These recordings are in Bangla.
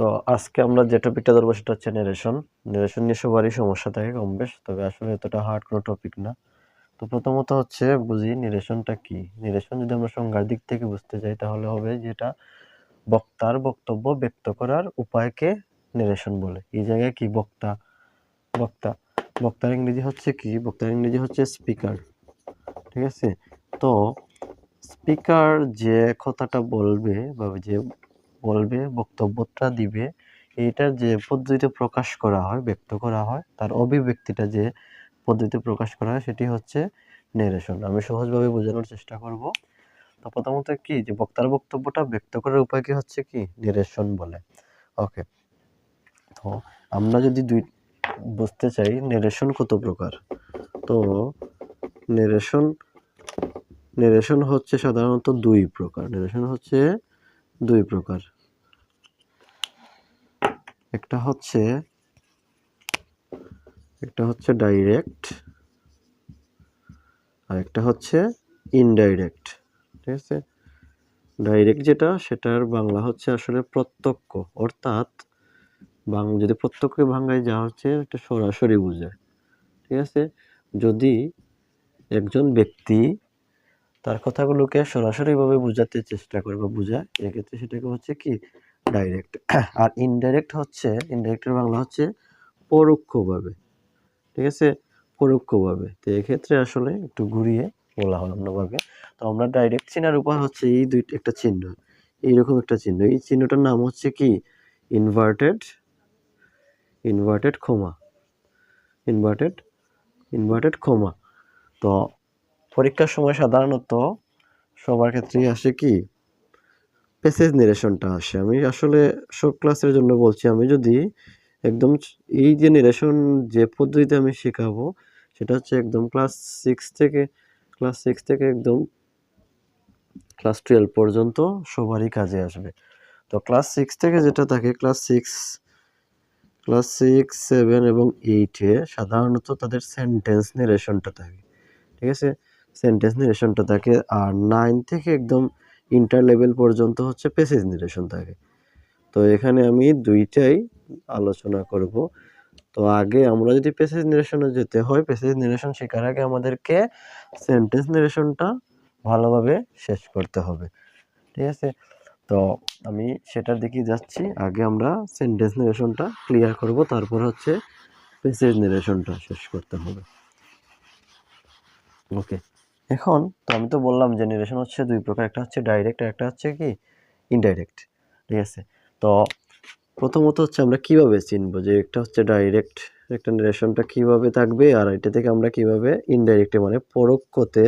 তো আজকে আমরা যে টপিকটা ধরবো সেটা হচ্ছে নেরেশন। নেরেশন নিয়ে সবারই সমস্যা থাকে কম বেশ, তবে আসলে এতটা হার্ড কোনো টপিক না। তো প্রথমত হচ্ছে বুঝি নেরেশনটা কি। নেরেশন যদি আমরা সংজ্ঞার দিক থেকে বুঝতে চাই তাহলে হবে যেটা বক্তার বক্তব্য ব্যক্ত করার উপায়কে নেরেশন বলে। এই জায়গায় কি বক্তা বক্তা বক্তার ইংরেজি হচ্ছে কি, বক্তার ইংরেজি হচ্ছে স্পিকার। ঠিক আছে, তো স্পিকার যে কথাটা বলবে বা যে বলবে বক্তব্যটা দিবে, এইটার যে পদ্ধতিতে প্রকাশ করা হয় ব্যক্ত করা হয়, তার অভিব্যক্তিটা যে পদ্ধতিতে প্রকাশ করা হয় সেটি হচ্ছে নেরেশন। আমি সহজভাবে বোঝানোর চেষ্টা করব। তো প্রথমত কি যে বক্তার বক্তব্যটা ব্যক্ত করার উপায়কে হচ্ছে কি নেরেশন বলে। ওকে, তো আমরা যদি বুঝতে চাই নেরেশন কত প্রকার, তো নেরেশন নেরেশন হচ্ছে সাধারণত দুই প্রকার। নেরেশন হচ্ছে দুই প্রকার। একটা হচ্ছে ডাইরেক্ট আর একটা হচ্ছে ইনডাইরেক্ট। ঠিক আছে, ডাইরেক্ট যেটা সেটার বাংলা হচ্ছে আসলে প্রত্যক্ষ, অর্থাৎ যদি প্রত্যক্ষে বাংলায় যা হচ্ছে একটা সরাসরি বোঝায়। ঠিক আছে, যদি একজন ব্যক্তি তার কথাগুলোকে সরাসরিভাবে বোঝাতে চেষ্টা করে বা বোঝায়, এক্ষেত্রে সেটাকে হচ্ছে কি ডাইরেক্ট। আর ইনডাইরেক্টের বাংলা হচ্ছে পরোক্ষভাবে। ঠিক আছে, পরোক্ষভাবে। তো এক্ষেত্রে আসলে একটু ঘুরিয়ে বলা হয় অন্যভাবে। তো আমরা ডাইরেক্ট চিনার উপায় হচ্ছে এই একটা চিহ্ন, এইরকম একটা চিহ্ন। এই চিহ্নটার নাম হচ্ছে কি ইনভার্টেড কমা। Inverted comma. তো পরীক্ষার সময় সাধারণত সবার ক্ষেত্রেই আসে কি প্যাসেজ নেরেশনটা আসে। আমি আসলে সব ক্লাসের জন্য বলছি, আমি যদি একদম এই যে নেরেশন যে পদ্ধতিতে আমি শেখাবো সেটা হচ্ছে একদম ক্লাস সিক্স থেকে একদম ক্লাস 12 পর্যন্ত সবারই কাজে আসবে। তো ক্লাস 6 থেকে যেটা থাকে, ক্লাস 7 এবং 8-এ সাধারণত তাদের সেন্টেন্স নেরেশনটা থাকে। ঠিক আছে, সেন্টেন্স নেরেশনটা থাকে। আর 9 থেকে একদম ইন্টার লেভেল পর্যন্ত হচ্ছে প্যাসেজ নেরেশন থাকে। তো এখানে আমি দুইটাই আলোচনা করব। তো আগে আমরা যদি প্যাসেজ নেরেশনে যেতে হয়, প্যাসেজ নেরেশন শেখার আগে আমাদেরকে সেন্টেন্স নেরেশনটা ভালোভাবে শেষ করতে হবে। ঠিক আছে, তো আমি সেটার দিকে যাচ্ছি। আগে আমরা সেন্টেন্স নেরেশনটা ক্লিয়ার করব, তারপর হচ্ছে প্যাসেজ নেরেশনটা শেষ করতে হবে। ওকে, এখন তো আমি তো বললাম যে নেরেশন হচ্ছে দুই প্রকার, একটা হচ্ছে ডাইরেক্ট আর একটা হচ্ছে কি ইনডাইরেক্ট। ঠিক আছে, তো প্রথমত হচ্ছে আমরা কিভাবে চিনবো যে একটা হচ্ছে ডাইরেক্ট, একটা নেরেশনটা কিভাবে থাকবে, আর এটা থেকে আমরা কিভাবে ইনডাইরেক্টে মানে পরোক্ষতে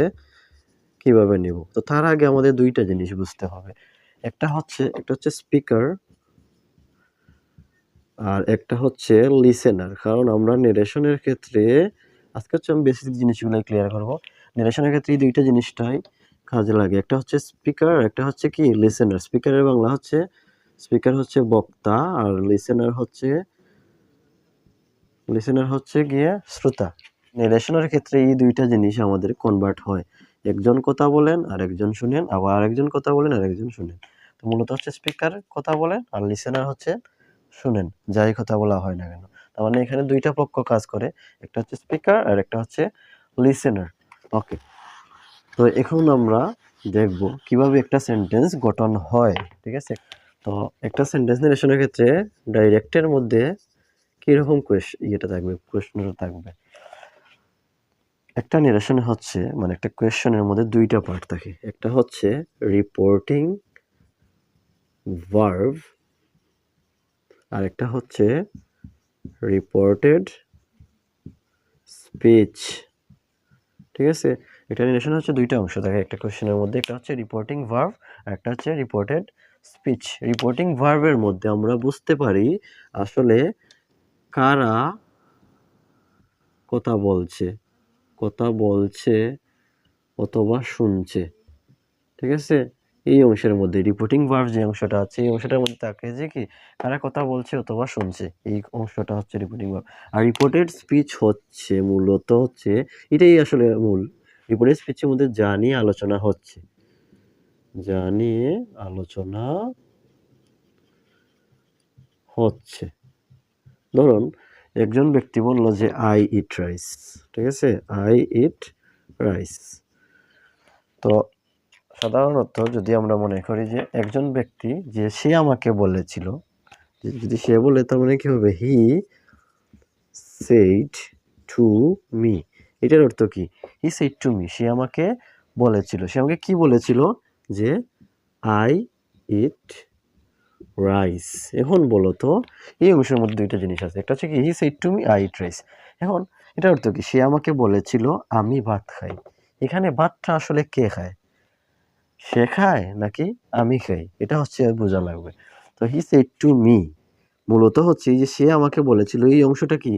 কিভাবে নেব। তো তার আগে আমাদের দুইটা জিনিস বুঝতে হবে। একটা হচ্ছে স্পিকার আর একটা হচ্ছে লিসেনার। কারণ আমরা নেরেশনের ক্ষেত্রে আজকে হচ্ছে আমি বেসিক জিনিসগুলো ক্লিয়ার করব। নেরেশনের ক্ষেত্রে এই দুইটা জিনিসটাই কাজে লাগে। একটা হচ্ছে স্পিকার, একটা হচ্ছে কি লিসেনার। স্পিকার হচ্ছে বক্তা, আর লিসেনার হচ্ছে গিয়ে শ্রোতা। নেরেশনের ক্ষেত্রে এই দুইটা জিনিস আমাদের কনভার্ট হয়। একজন কথা বলেন আর একজন শুনেন, আবার আরেকজন কথা বলেন আর একজন শুনেন। তো মূলত হচ্ছে স্পিকার কথা বলেন আর লিসেনার হচ্ছে শুনেন, যাই কথা বলা হয় না কেন। তার মানে এখানে দুইটা পক্ষ কাজ করে, একটা হচ্ছে স্পিকার আর একটা হচ্ছে লিসেনার। ওকে, তো এখন আমরা দেখব কিভাবে একটা সেন্টেন্স গঠন হয়। ঠিক আছে, তো একটা সেন্টেন্স নেরেশনের ক্ষেত্রে ডাইরেক্টের মধ্যে কিরকম প্রশ্নটা থাকবে। একটা নেরেশনে হচ্ছে মানে একটা কোয়েশ্চনের মধ্যে দুইটা পার্ট থাকে। একটা হচ্ছে রিপোর্টিং ভার্ব আর একটা হচ্ছে রিপোর্টেড স্পিচ। ঠিক আছে, একটা নেরেশন হচ্ছে দুইটা অংশ থাকে একটা কোয়েশ্চনের মধ্যে, একটা হচ্ছে রিপোর্টিং ভার্ব আর একটা হচ্ছে রিপোর্টেড স্পিচ। রিপোর্টিং ভার্বের মধ্যে আমরা বুঝতে পারি আসলে কারা কথা বলছে অথবা শুনছে। ঠিক আছে, এই অংশের মধ্যে রিপোর্টিং ভার্ব যে অংশটা আছে এই অংশটার মধ্যে থাকে যে কি কারা কথা বলছে অথবা শুনছে, এই অংশটা হচ্ছে রিপোর্টিং ভার্ব। আর রিপোর্টেড স্পিচ হচ্ছে মূলত হচ্ছে এটাই আসলে মূল। রিপোর্টেড স্পিচের মধ্যে যা নিয়ে আলোচনা হচ্ছে। ধরুন একজন ব্যক্তি বলল যে আই ইট রাইস, ঠিক আছে, আই ইট রাইস। তো সাধারণত যদি আমরা মনে করি যে একজন ব্যক্তি যে সে আমাকে বলেছিল, যদি সে বলে তার মানে কি হবে, হি সেইড টু মি। এটার অর্থ কি, হি সেইড টু মি, সে আমাকে বলেছিল। সে আমাকে কি বলেছিল, যে আই ইট রাইস। এখন বলো তো এই অংশের মধ্যে দুইটা জিনিস আছে, একটা হচ্ছে কি he said to me I eat rice. এখন এটার অর্থ কি, সে আমাকে বলেছিল আমি ভাত খাই। এখানে ভাতটা আসলে কে খায়, সে খায় নাকি আমি খাই, এটা হচ্ছে বোঝা লাগবে। তো হি সেড টু মি মূলত হচ্ছে যে সে আমাকে বলেছিল, এই অংশটা কি,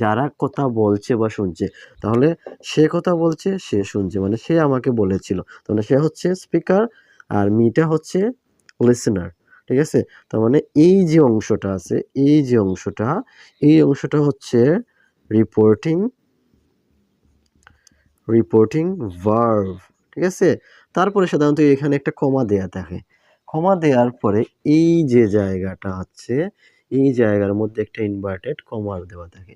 যারা কথা বলছে বা শুনছে, তাহলে সে কথা বলছে সে শুনছে, মানে সে আমাকে বলেছিল, তাহলে সে হচ্ছে স্পিকার আর মিটা হচ্ছে লিসেনার, ঠিক আছে। তার মানে এই যে অংশটা আছে, এই অংশটা হচ্ছে রিপোর্টিং রিপোর্টিং ভার্ব, ঠিক আছে। তারপরে সাধারণত এখানে একটা কমা দেয়া থাকে, কমা দেওয়ার পরে এই যে জায়গাটা হচ্ছে, এই জায়গার মধ্যে একটা ইনভার্টেড কমা দেওয়া থাকে।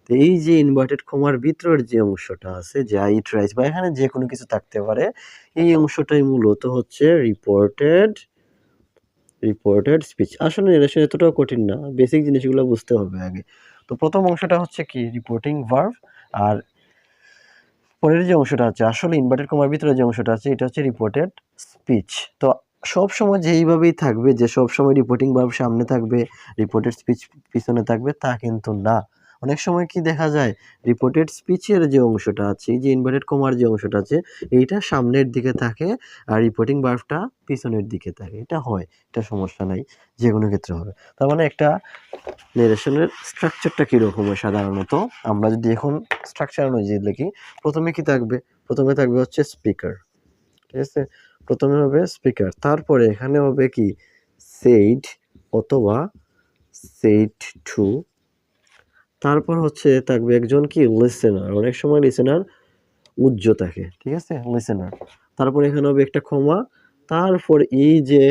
তো এই যে ইনভার্টেড কমার ভিতরের যে অংশটা আছে, যে আই ট্রাইস বা এখানে যে কোনো কিছু থাকতে পারে, এই অংশটাই মূলত হচ্ছে রিপোর্টেড স্পিচ। আসলে রিলেশন এতটাও কঠিন না, বেসিক জিনিসগুলো বুঝতে হবে আগে। তো প্রথম অংশটা হচ্ছে কি রিপোর্টিং ভার্ব, আর পরের যে অংশটা আছে, আসলে ইনভার্টেড কমার ভিতরে যে অংশটা আছে, এটা হচ্ছে রিপোর্টেড স্পিচ। তো সব সময় যে এইভাবেই থাকবে, যে সব সময় রিপোর্টিং ভার্ব সামনে থাকবে, রিপোর্টেড স্পিচ পিছনে থাকবে, তা কিন্তু না। অনেক সময় কি দেখা যায়, রিপোর্টেড স্পিচের যে অংশটা আছে, যে ইনভার্টেড কমার যে অংশটা আছে, এইটা সামনের দিকে থাকে আর রিপোর্টিং ভার্বটা পিছনের দিকে থাকে। এটা হয়, এটা সমস্যা নাই, যে কোনো ক্ষেত্রে হবে। তার মানে একটা নেরেশনের স্ট্রাকচারটা কীরকম হয় সাধারণত, আমরা যদি এখন স্ট্রাকচার অনুযায়ী লিখি, প্রথমে কি থাকবে, প্রথমে থাকবে হচ্ছে স্পিকার, ঠিক আছে, প্রথমে হবে স্পিকার, তারপরে এখানে হবে কি সেইড অথবা সেইড টু, তারপর হচ্ছে থাকবে একজন কি লিসেনার, অনেক সময় লিসেনার উজ্জ থাকে, ঠিক আছে, লিসেনার। তারপর এখানে হবে একটা কমা, তারপর এই যে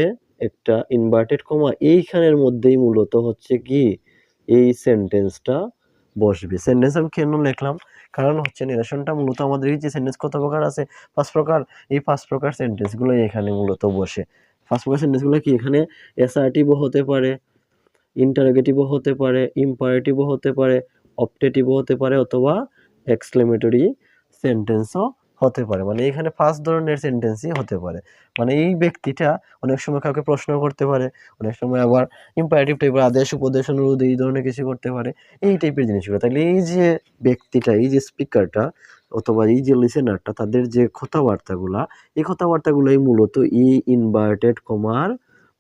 একটা ইনভার্টেড কমা, এইখানের মধ্যেই মূলত হচ্ছে কি এই সেন্টেন্সটা বসবে। সেন্টেন্স আমি কেন লিখলাম, কারণ হচ্ছে নেরেশনটা মূলত আমাদের এই যে সেন্টেন্স কত প্রকার আছে, 5 প্রকার, এই 5 প্রকার সেন্টেন্সগুলো এখানে মূলত বসে। 5 প্রকার সেন্টেন্সগুলো কি, এখানে অ্যাসার্টিভও হতে পারে, ইন্টারোগেটিভও হতে পারে, ইম্পারেটিভও হতে পারে, অপটেটিভও হতে পারে, অথবা এক্সক্লেমেটরি সেন্টেন্সও হতে পারে। মানে এখানে 5 ধরনের সেন্টেন্সই হতে পারে। মানে এই ব্যক্তিটা অনেক সময় কাউকে প্রশ্ন করতে পারে, অনেক সময় আবার ইম্পারেটিভ টাইপের আদেশ, উপদেশ, অনুরোধ এই ধরনের কিছু করতে পারে, এই টাইপের জিনিসগুলো। তাহলে এই যে ব্যক্তিটা, এই যে স্পিকারটা অথবা এই যে লিসেনারটা, তাদের যে কথাবার্তাগুলা, এই কথাবার্তাগুলোই মূলত এই ইনভার্টেড কমার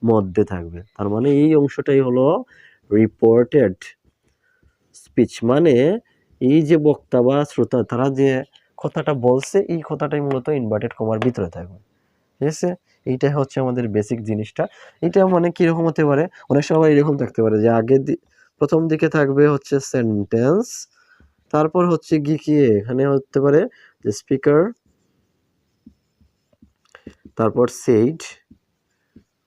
মধ্যে থাকবে। তার মানে এই অংশটাই হলো রিপোর্টেড স্পিচ, মানে এই যে বক্তা বা শ্রোতা তারা যে কথাটা বলছে, এই কথাটাই মূলত ইনভার্টেড কমার ভিতরে থাকবে, ঠিক আছে। এইটাই হচ্ছে আমাদের বেসিক জিনিসটা। এটা মানে কিরকম হতে পারে, অনেক সময় এরকম থাকতে পারে যে আগে প্রথম দিকে থাকবে হচ্ছে সেন্টেন্স, তারপর হচ্ছে কি এখানে হতে পারে যে স্পিকার, তারপর সেইড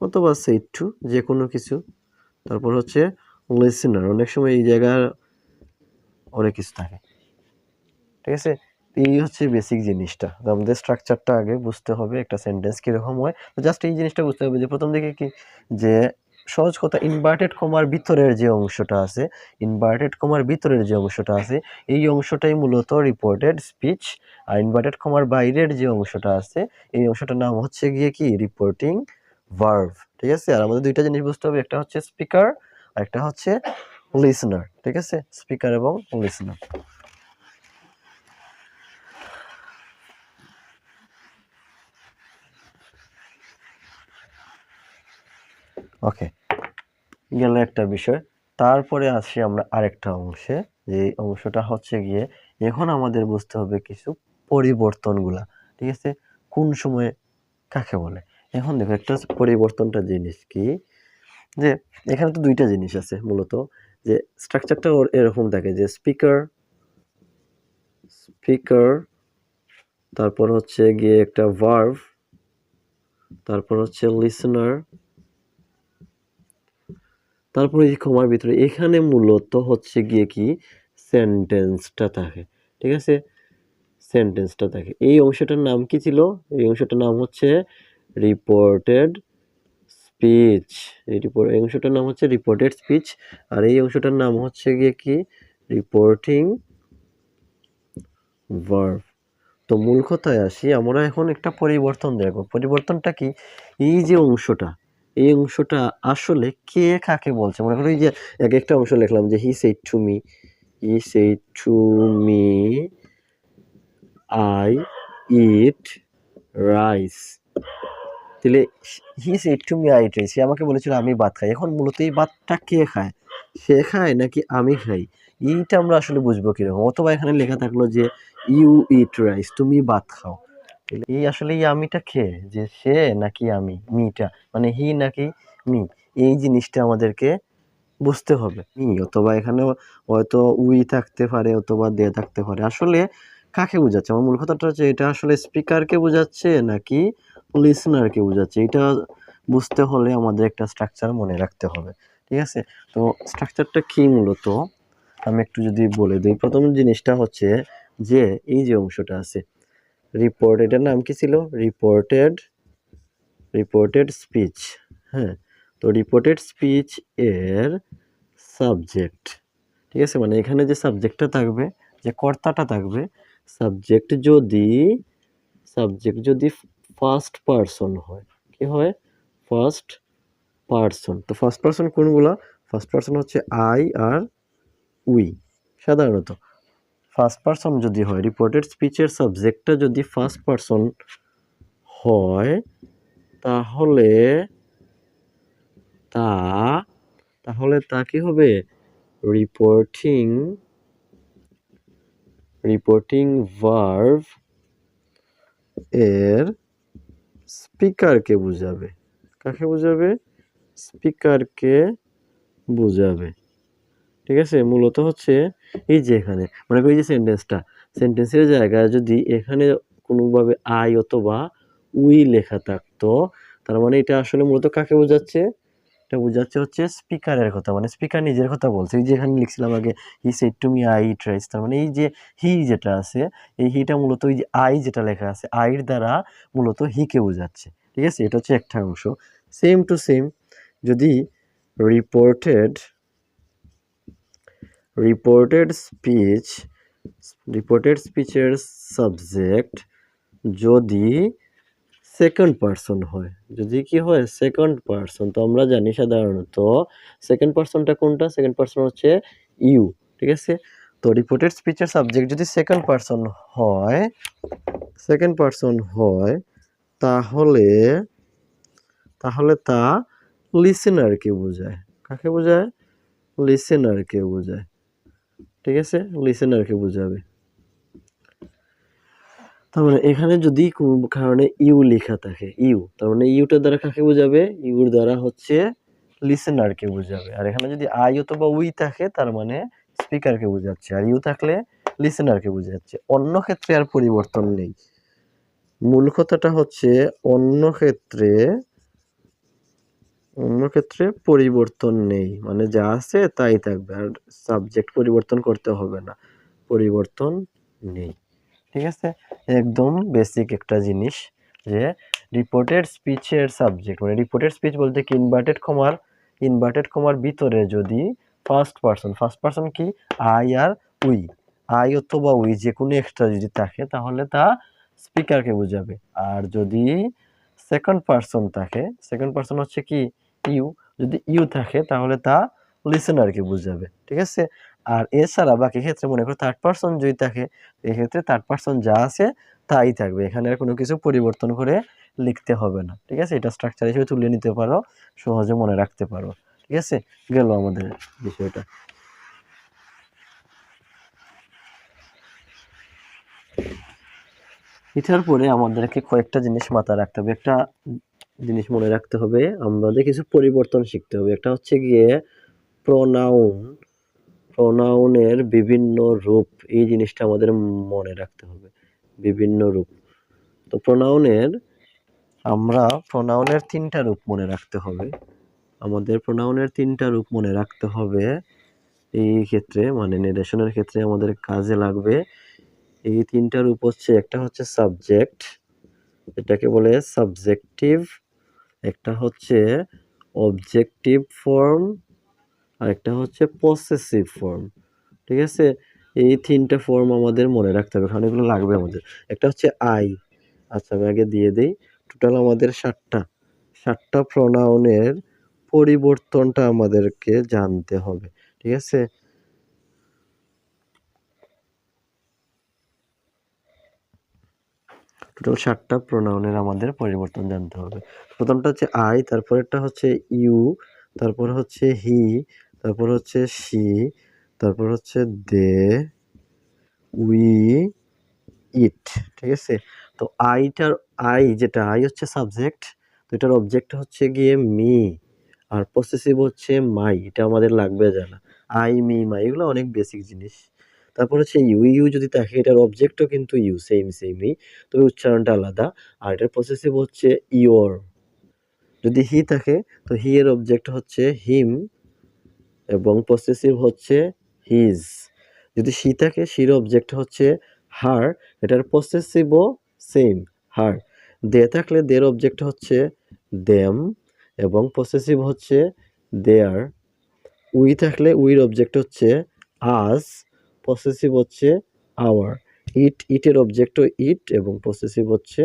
অথবা সেইড টু, যে কোনো কিছু, তারপর হচ্ছে লিসেনার, অনেক সময় এই জায়গায় অনেক কিছু থাকে, ঠিক আছে। এই হচ্ছে বেসিক জিনিসটা, আমাদের স্ট্রাকচারটা আগে বুঝতে হবে, একটা সেন্টেন্স কিরকম হয়। তো জাস্ট এই জিনিসটা বুঝতে হবে যে প্রথম দিকে কি, যে সহজ কথা, ইনভার্টেড কমার ভিতরের যে অংশটা আছে, ইনভার্টেড কমার ভিতরের যে অংশটা আছে, এই অংশটাই মূলত রিপোর্টেড স্পিচ। আর ইনভার্টেড কমার বাইরের যে অংশটা আছে, এই অংশটার নাম হচ্ছে গিয়ে কি রিপোর্টিং ভার্ভ, ঠিক আছে। আর আমাদের দুইটা জিনিস বুঝতে হবে, একটা হচ্ছে স্পিকার আর একটা হচ্ছে লিসেনার, ঠিক আছে, স্পিকার এবং লিসেনার। ওকে, গেল একটা বিষয়। তারপরে আসি আমরা আরেকটা অংশে, যে অংশটা হচ্ছে গিয়ে এখন আমাদের বুঝতে হবে কিছু পরিবর্তনগুলা, ঠিক আছে, কোন সময়ে কাকে বলে। এখন দেখো একটা পরিবর্তনটা জিনিস কি, যে এখানে তো দুইটা জিনিস আছে মূলত, যে স্ট্রাকচারটা এরকম থাকে যে স্পিকার, স্পিকার, তারপর হচ্ছে গিয়ে একটা ভার্ভ, তারপর হচ্ছে লিসেনার, তারপরে এই কমার ভিতরে এখানে মূলত হচ্ছে গিয়ে কি সেন্টেন্সটা থাকে, ঠিক আছে, সেন্টেন্সটা থাকে। এই অংশটার নাম কি ছিল? এই অংশটার নাম হচ্ছে রিপোর্টেড স্পিচ। এই অংশটার নাম হচ্ছে রিপোর্টেড স্পিচ, আর এই অংশটার নাম হচ্ছে গিয়ে কি রিপোর্টিং ভার্ব। তো মূল কথায় আসি, আমরা এখন একটা পরিবর্তন দেখব। পরিবর্তনটা কি? এই যে অংশটা, এই অংশটা আসলে কে কাকে বলছে? মনে করো এই যে এক একটা অংশ লিখলাম যে he said to me, he said to me I eat rice. তাহলে he said to me I eat rice, সে আমাকে বলেছিল আমি ভাত খাই। এখন মূলত এই ভাতটা কে খায়? সে খায় নাকি আমি খাই? এইটা আমরা আসলে বুঝবো কিরকম? অথবা এখানে লেখা থাকলো যে ইউ ইট রাইস, তুমি ভাত খাও। এই আসলে এই আমিটা কে? যে সে নাকি আমি, মিটা মানে হি নাকি মি, এই জিনিসটা আমাদেরকে বুঝতে হবে। অথবা এখানে হয়তো উই থাকতে পারে অথবা দে থাকতে পারে। আসলে কাকে বোঝাচ্ছে? আমার মূল কথাটা হচ্ছে এটা আসলে স্পিকারকে বোঝাচ্ছে নাকি লিসনারকে বোঝাচ্ছে? এটা বুঝতে হলে আমাদের একটা স্ট্রাকচার মনে রাখতে হবে, ঠিক আছে? তো স্ট্রাকচারটা কি মূলত আমি একটু যদি বলে দিই। প্রথম জিনিসটা হচ্ছে যে এই যে অংশটা আছে রিপোর্ট, এটার নাম কি ছিল? Reported speech. হ্যাঁ, তো রিপোর্টেড স্পিচ এর সাবজেক্ট, ঠিক আছে, মানে এখানে যে সাবজেক্টটা থাকবে, যে কর্তাটা থাকবে, সাবজেক্ট যদি ফার্স্ট পারসন হয়, কি হয়? First person. তো ফার্স্ট পারসন কোনগুলা? ফার্স্ট পারসন হচ্ছে আই আর উই। সাধারণত ফার্স্ট পারসন যদি হয়, রিপোর্টেড স্পিচের সাবজেক্টটা যদি ফার্স্ট পারসন হয়, তাহলে তা কি হবে? রিপোর্টিং ভার্ব এর স্পিকারকে বুঝাবে। কাকে বুঝাবে? স্পিকারকে বুঝাবে, ঠিক আছে? মূলত হচ্ছে এই যে এখানে মনে করি যে সেন্টেন্সের জায়গায় যদি এখানে কোনোভাবে আই অথবা উই লেখা থাকতো, তার মানে এটা আসলে মূলত কাকে বোঝাচ্ছে? এটা বোঝাচ্ছে হচ্ছে স্পিকারের কথা, মানে স্পিকার নিজের কথা বলছে। এই যে এখানে লিখছিলাম আগে হি said to me I eat rice, তার মানে এই যে হি যেটা আছে, এই হিটা মূলত ওই যে আই যেটা লেখা আছে আইর দ্বারা মূলত হিকে বোঝাচ্ছে, ঠিক আছে? এটা হচ্ছে একটা অংশ। সেম টু সেম যদি রিপোর্টেড স্পিচের সাবজেক্ট যদি সেকেন্ড পারসন হয়, যদি কি হয়? Second person. তো আমরা জানি সাধারণত সেকেন্ড পারসনটা কোনটা? সেকেন্ড পারসন হচ্ছে ইউ, ঠিক আছে? তো রিপোর্টেড স্পিচের সাবজেক্ট যদি সেকেন্ড পারসন হয়, তাহলে তা লিসেনারকে বোঝায়। কাকে বোঝায়? লিসেনারকে বোঝায়, ঠিক আছে? লিসেনারকে বোঝাবে। তার মানে এখানে যদি কোনো কারণে ইউ লেখা থাকে, তার মানে ইউটার দ্বারা কাকে বোঝাবে? ইউর দ্বারা হচ্ছে লিসেনারকে বোঝাবে। আর এখানে যদি আই অথবা উই থাকে, তার মানে স্পিকারকে বোঝাচ্ছে, আর ইউ থাকলে লিসেনারকে বোঝাচ্ছে। অন্য ক্ষেত্রে আর পরিবর্তন নেই। মূল কথাটা হচ্ছে অন্য ক্ষেত্রে পরিবর্তন নেই, মানে যা আছে তাই থাকবে, আর সাবজেক্ট পরিবর্তন করতে হবে না, পরিবর্তন নেই, ঠিক আছে? একদম বেসিক একটা জিনিস যে রিপোর্টেড স্পিচের সাবজেক্ট, মানে রিপোর্টেড স্পিচ বলতে কি ইনভার্টেড কমার ভিতরে যদি ফার্স্ট পারসন কি আই আর উই, আই অথবা উই যে কোনো এক্সট্রা যদি থাকে, তাহলে তা স্পিকারকে বোঝাবে। আর যদি সেকেন্ড পারসন থাকে, সেকেন্ড পারসন হচ্ছে কি ইউ, যদি ইউ থাকে তাহলে তা লিসেনারকে বোঝাবে, ঠিক আছে? আর এছাড়া বাকি ক্ষেত্রে মনে করো থার্ড পারসন যদি থাকে, এক্ষেত্রে থার্ড পারসন যা আছে তাই থাকবে, এখানে আর কোনো কিছু পরিবর্তন করে লিখতে হবে না, ঠিক আছে? এটা স্ট্রাকচার হিসেবে তুলে নিতে পারো, সহজে মনে রাখতে পারো, ঠিক আছে? গেল আমাদের বিষয়টা। এটার পরে আমাদেরকে কয়েকটা জিনিস মাথায় রাখতে হবে। একটা জিনিস মনে রাখতে হবে, আমাদের কিছু পরিবর্তন শিখতে হবে। একটা হচ্ছে গিয়ে প্রোনাউনের বিভিন্ন রূপ, এই জিনিসটা আমাদের মনে রাখতে হবে, বিভিন্ন রূপ। তো প্রোনাউনের 3টা রূপ মনে রাখতে হবে। আমাদের প্রোনাউনের 3টা রূপ মনে রাখতে হবে। এই ক্ষেত্রে মানে নির্দেশনের ক্ষেত্রে আমাদের কাজে লাগবে। এই 3টা রূপ হচ্ছে, একটা হচ্ছে সাবজেক্ট, এটাকে বলে সাবজেক্টিভ, একটা হচ্ছে অবজেক্টিভ ফর্ম, আর একটা হচ্ছে পসেসিভ ফর্ম। ঠিক আছে, এই 3টা ফর্ম আমাদের মনে রাখতে হবে, কারণ এগুলো লাগবে আমাদের। একটা হচ্ছে আই। আচ্ছা, আমি আগে দিয়ে দিই। টোটাল আমাদের 7টা প্রোনাউনের পরিবর্তনটা আমাদেরকে জানতে হবে। ঠিক আছে, টোটাল 7টা প্রোনাউনের আমাদের পরিবর্তন জানতে হবে। প্রথমটা হচ্ছে আই, তারপরেরটা হচ্ছে ইউ, তারপর হচ্ছে হি, তারপর হচ্ছে শি, তারপর হচ্ছে দে, উই, ইট। ঠিক আছে, তো যেটা আই হচ্ছে সাবজেক্ট, তো এটার অবজেক্ট হচ্ছে গিয়ে মি, আর পসেসিভ হচ্ছে মাই। এটা আমাদের লাগবে জানা, আই, মি, মাই, এগুলো অনেক বেসিক জিনিস। তারপর হচ্ছে ইউ যদি থাকে, এটার অবজেক্টও কিন্তু ইউ, সেমই, তবে উচ্চারণটা আলাদা। আর এটার পসেসিভ হচ্ছে ইওর। যদি হি থাকে, তো হি এর অবজেক্ট হচ্ছে হিম এবং পসেসিভ হচ্ছে হিজ। যদি শি থাকে, শির অবজেক্ট হচ্ছে হার, এটার পসেসিভও সেম, হার। দে থাকলে দের অবজেক্ট হচ্ছে দেম এবং পসেসিভ হচ্ছে দেয়ার। উই থাকলে উইর অবজেক্ট হচ্ছে আস, পসেসিভ হচ্ছে আওয়ার। ইটের অবজেক্টও ইট এবং পসেসিভ হচ্ছে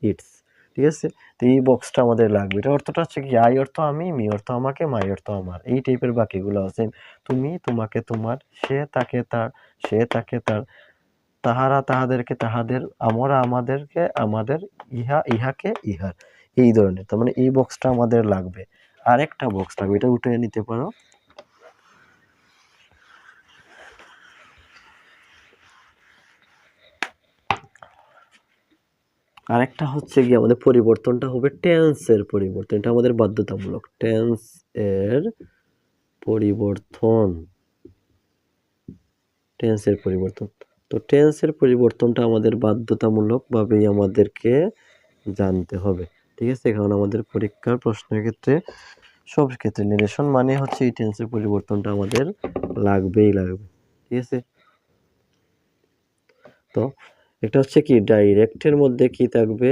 ইটস। ঠিক আছে, তো এই বক্সটা আমাদের লাগবে। এটা অর্থটা হচ্ছে কি, আই অর্থ আমি, মি অর্থ আমাকে, মাই অর্থ আমার, এই টাইপের বাকিগুলো আছে। তুমি তোমাকে তোমার, সে তাকে তার, সে তাকে তার, তাহারা তাহাদেরকে তাহাদের, আমরা আমাদেরকে আমাদের, ইহা ইহাকে ইহার, এই ধরনের। তার মানে এই বক্সটা আমাদের লাগবে। আরেকটা বক্স লাগবে, এটা উঠে নিতে পারো। আরেকটা হচ্ছে কি, আমাদের পরিবর্তনটা হবে টেন্সের পরিবর্তন। এটা আমাদের বাধ্যতামূলক, টেন্স এর পরিবর্তন, টেন্সের পরিবর্তন। তো টেন্সের পরিবর্তনটা আমাদের বাধ্যতামূলকভাবেই আমাদেরকে জানতে হবে। ঠিক আছে, কারণ আমাদের পরীক্ষার প্রশ্নের ক্ষেত্রে, সব ক্ষেত্রে নিরেশন মানে হচ্ছে এই টেন্সের পরিবর্তনটা আমাদের লাগবেই লাগবে। ঠিক আছে, তো এটা হচ্ছে কি, ডাইরেক্টের মধ্যে কি থাকবে,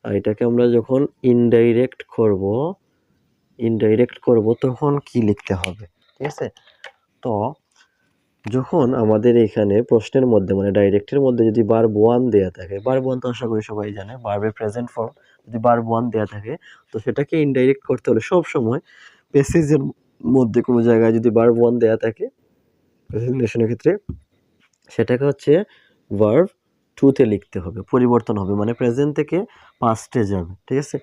আর এটাকে আমরা যখন ইনডাইরেক্ট করব তখন কি লিখতে হবে। ঠিক আছে, তো যখন আমাদের এখানে প্রশ্নের মধ্যে মানে ডাইরেক্টের মধ্যে যদি ভার্ব ওয়ান দেয়া থাকে, ভার্ব ওয়ান তো আশা করি সবাই জানে, ভার্বের প্রেজেন্ট ফর্ম, যদি ভার্ব ওয়ান দেয়া থাকে, তো সেটাকে ইনডাইরেক্ট করতে হলে সব সময় প্যাসেজের মধ্যে কোনো জায়গায় যদি ভার্ব ওয়ান দেয়া থাকে প্রেজেন্টেশনের ক্ষেত্রে, সেটাকে হচ্ছে ভার্ব টুতে লিখতে হবে, পরিবর্তন হবে, মানে প্রেজেন্ট থেকে পাস্টে যাবে। ঠিক আছে,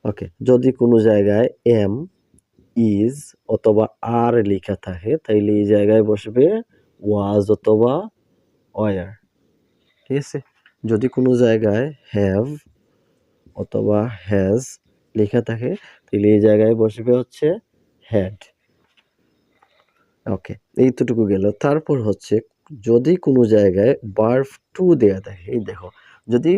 ওকে। যদি কোনো জায়গায় এম, ইজ অথবা আর লেখা থাকে, তাইলে এই জায়গায় বসবে ওয়াজ অথবা ওয়ার। ঠিক আছে, যদি কোনো জায়গায় হ্যাভ অথবা হ্যাজ লেখা থাকে, তাহলে এই জায়গায় বসবে হচ্ছে হ্যাড। ওকে, এইটুকু গেল। তারপর হচ্ছে যদি কোনো জায়গায় ভার্ব টু দেয়া থাকে, এই দেখো, যদি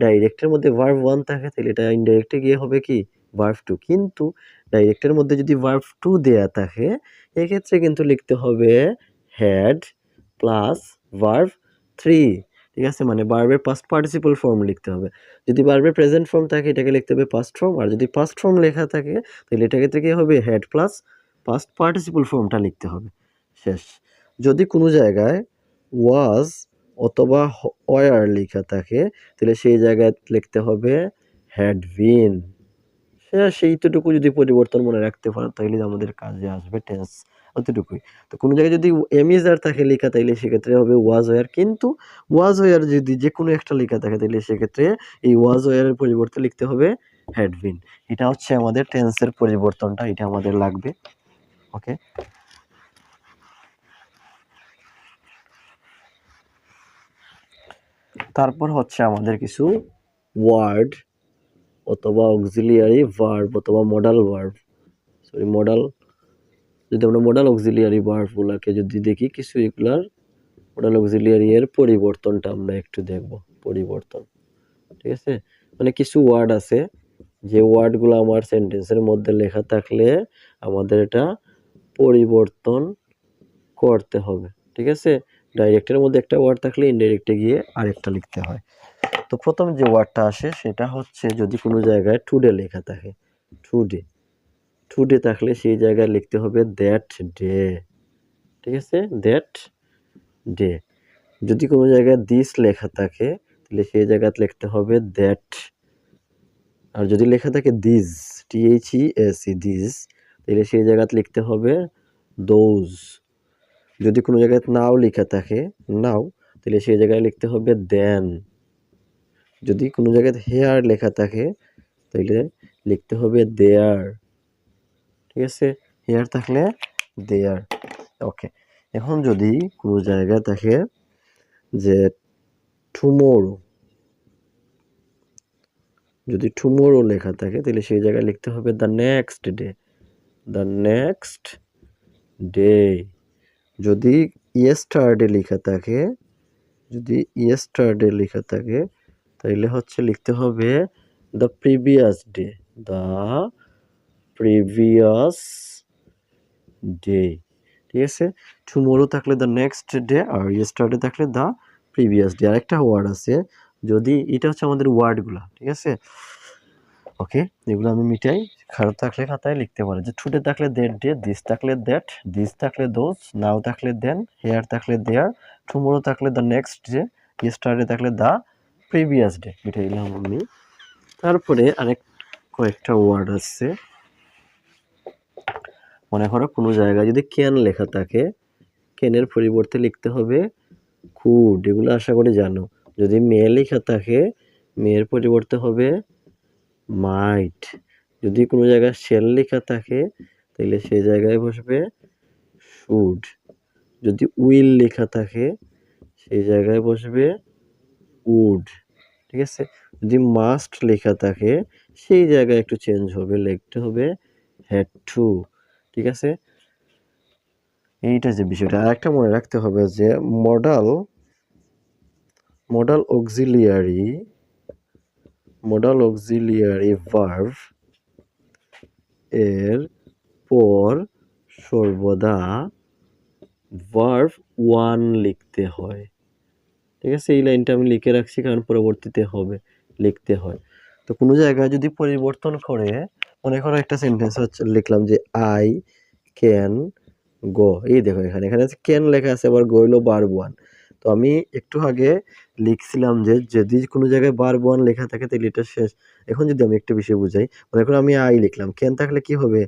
ডাইরেক্টের মধ্যে ভার্ব ওয়ান থাকে, তাহলে এটা ইনডাইরেক্টে গিয়ে হবে কি, ভার্ব টু। কিন্তু ডাইরেক্টের মধ্যে যদি ভার্ব টু দেয়া থাকে, এক্ষেত্রে কিন্তু লিখতে হবে হ্যাড প্লাস ভার্ব থ্রি। ঠিক আছে, মানে ভার্বের পাস্ট পার্টিসিপল ফর্ম লিখতে হবে। যদি ভার্বের প্রেজেন্ট ফর্ম থাকে, এটাকে লিখতে হবে পাস্ট ফর্ম, আর যদি পাস্ট ফর্ম লেখা থাকে, তাহলে এটাকে থেকে হবে হ্যাড প্লাস পাস্ট পার্টিসিপল ফর্মটা লিখতে হবে, শেষ। যদি কোনো জায়গায় ওয়াজ অথবা ওয়ার লেখা থাকে, তাহলে সেই জায়গায় লিখতে হবে হ্যাড বিন। সেইটুকু যদি পরিবর্তন মনে রাখতে পারো, তাহলে আমাদের কাজে আসবে টেন্স, অতটুকুই। তো কোনো জায়গায় যদি এমিজার থাকে লেখা, তাইলে সেক্ষেত্রে হবে ওয়াজ ওয়ার। কিন্তু ওয়াজ ওয়ার যদি যে কোনো একটা লেখা থাকে, তাহলে সেক্ষেত্রে এই ওয়াজ ওয়ারের পরিবর্তে লিখতে হবে হ্যাড বিন। এটা হচ্ছে আমাদের টেন্সের পরিবর্তনটা, এটা আমাদের লাগবে। ওকে, তারপর হচ্ছে আমাদের কিছু ওয়ার্ড অথবা অক্সিলিয়ারি ভার্ব অথবা যদি আমরা মডাল অক্সিলিয়ারি ভার্বগুলোকে যদি দেখি, কিছু এগুলার মডাল অক্সিলিয়ারি এর পরিবর্তনটা আমরা একটু দেখব। পরিবর্তন, ঠিক আছে, মানে কিছু ওয়ার্ড আছে, যে ওয়ার্ডগুলো আমার সেন্টেন্সের মধ্যে লেখা থাকলে আমাদের এটা পরিবর্তন করতে হবে, ঠিক আছে? ডাইরেক্টের মধ্যে একটা ওয়ার্ড থাকলে ইনডাইরেক্টে গিয়ে আরেকটা লিখতে হয়। তো প্রথম যে ওয়ার্ডটা আসে সেটা হচ্ছে যদি কোনো জায়গায় টুডে লেখা থাকে, টুডে টুডে থাকলে সেই জায়গায় লিখতে হবে দ্যাট ডে, ঠিক আছে? That day. যদি কোনো জায়গায় দিস লেখা থাকে তাহলে সেই জায়গায় লিখতে হবে দ্যাট। আর যদি লেখা থাকে দিস, THESE দিস, তাহলে সেই জায়গায় লিখতে হবে দোজ। যদি কোনো জায়গায় নাও লেখা থাকে নাও, তাহলে সেই জায়গায় লিখতে হবে দেন। যদি কোনো জায়গায় হেয়ার লেখা থাকে তাহলে লিখতে হবে দেয়ার, ঠিক আছে? হেয়ার থাকলে দেয়ার। ওকে, এখন যদি কোনো জায়গায় থাকে যে টুমোরো, যদি টুমোরো লেখা থাকে তাহলে সেই জায়গায় লিখতে হবে the next day, the next day. যদি ইয়েস্টারডে লেখা থাকে, যদি ইয়েস্টারডে লেখা থাকে তাহলে হচ্ছে লিখতে হবে the previous day, the previous day, ঠিক আছে? টুমোরো থাকলে দ্য নেক্সট ডে আর ইয়েস্টারডে থাকলে দ্য প্রিভিয়াস ডে। আরেকটা ওয়ার্ড আছে, যদি এটা হচ্ছে আমাদের ওয়ার্ডগুলা, ঠিক আছে? ওকে, এগুলো আমি মিটাই। খারাপ থাকলে খাতায় লিখতে পারে যে টুডে থাকলে দ্যাট ডে, দিস থাকলে দ্যাট, দিস থাকলে দোজ, নাও থাকলে দেন, হেয়ার থাকলে দেয়ার, টুমোরো থাকলে দ্য নেক্সট ডে, ইয়েস্টারডে থাকলে দ্য প্রিভিয়াস ডে। মিটাইলাম আমি। তারপরে কয়েকটা ওয়ার্ড আছে। মনে করো কোনো জায়গায় যদি ক্যান লেখা থাকে, ক্যানের পরিবর্তে লিখতে হবে কুড। এগুলো আশা করি জানো। যদি মেয়ে লেখা থাকে মেয়ের পরিবর্তে হবে মাইট। যদি কোনো জায়গায় শেল লেখা থাকে তাহলে সেই জায়গায় বসবে শুড। যদি উইল লেখা থাকে সেই জায়গায় বসবে উড, ঠিক আছে? যদি মাস্ট লেখা থাকে সেই জায়গায় একটু চেঞ্জ হবে, লিখতে হবে হ্যাড টু, ঠিক আছে? এইটা যে বিষয়টা। আরেকটা মনে রাখতে হবে যে মডাল অক্সিলিয়ারি ভার্ব এর পর সর্বদা ভার্ব ওয়ান লিখতে হয়, ঠিক আছে? এই লাইনটা আমি লিখে রাখছি কারণ পরবর্তীতে লিখতে হয়। তো কোনো জায়গায় যদি পরিবর্তন করে, মনে করো একটা সেন্টেন্স হচ্ছে লিখলাম যে আই ক্যান গো। এই দেখো এখানে ক্যান লেখা আছে, আবার গো হইলো ভার্ব ওয়ান। তো আমি একটু আগে লিখছিলাম যে যদি কোনো জায়গায় ভার্ব ওয়ান লেখা থাকে তাহলে এটা শেষ। এখন যদি আমি একটা বিষয় বুঝাই, মনে করো আমি আই লিখলাম, ক্যান থাকলে কি হবে?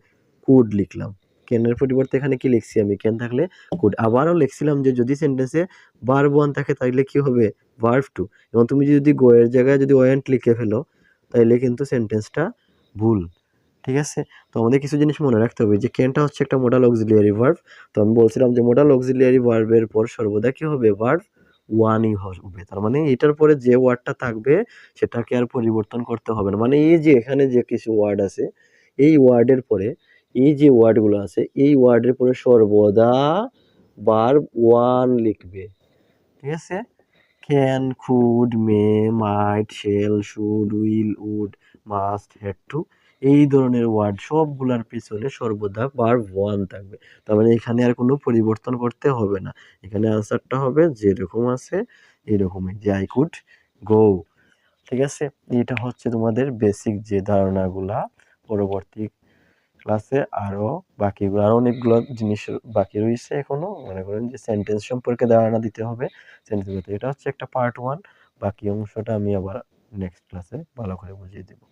কুড লিখলাম। ক্যানের পরিবর্তে এখানে কি লিখছি আমি? ক্যান থাকলে কুড। আবারও লিখছিলাম যে যদি সেন্টেন্সে ভার্ব ওয়ান থাকে তাহলে কি হবে? Verb two. এবং তুমি যদি গো এর জায়গায় যদি ওয়ান্ট লিখে ফেলো তাহলে কিন্তু সেন্টেন্সটা ভুল, ঠিক আছে? তো আমাদের কিছু জিনিস মনে রাখতে হবে যে ক্যানটা হচ্ছে একটা মডাল অক্সিলিয়ারি ভার্ব। তো আমি বলছিলাম যে মডাল অক্সিলিয়ারি ভার্বের পর সর্বদা কি হবে? ভার্ব ওয়ানই হবে। তার মানে এটার পরে যে ওয়ার্ডটা থাকবে সেটাকে আর পরিবর্তন করতে হবে না। মানে এই যে এখানে যে কিছু ওয়ার্ড আছে, এই ওয়ার্ডের পরে এই যে ওয়ার্ডগুলো আছে এই ওয়ার্ডের পরে সর্বদা ভার্ব ওয়ান লিখবে, ঠিক আছে? Can, could, may, might, shall, should, will, would, must, had to, এই ধরনের ওয়ার্ড সবগুলার পিছনে সর্বদা ভার্ব ওয়ান থাকবে। তার মানে এখানে আর কোনো পরিবর্তন করতে হবে না। এখানে আনসারটা হবে যেরকম আছে এরকমই, যে আই কুড গো, ঠিক আছে? এটা হচ্ছে তোমাদের বেসিক যে ধারণাগুলা। পরবর্তী ক্লাসে আরো বাকিগুলো আরো অনেকগুলো জিনিস বাকি রয়েছে এখনো। মনে করেন যে সেন্টেন্স সম্পর্কে ধারণা দিতে হবে। সেন্টেন্স, এটা হচ্ছে একটা পার্ট ওয়ান। বাকি অংশটা আমি আবার নেক্সট ক্লাসে ভালো করে বুঝিয়ে দেবো।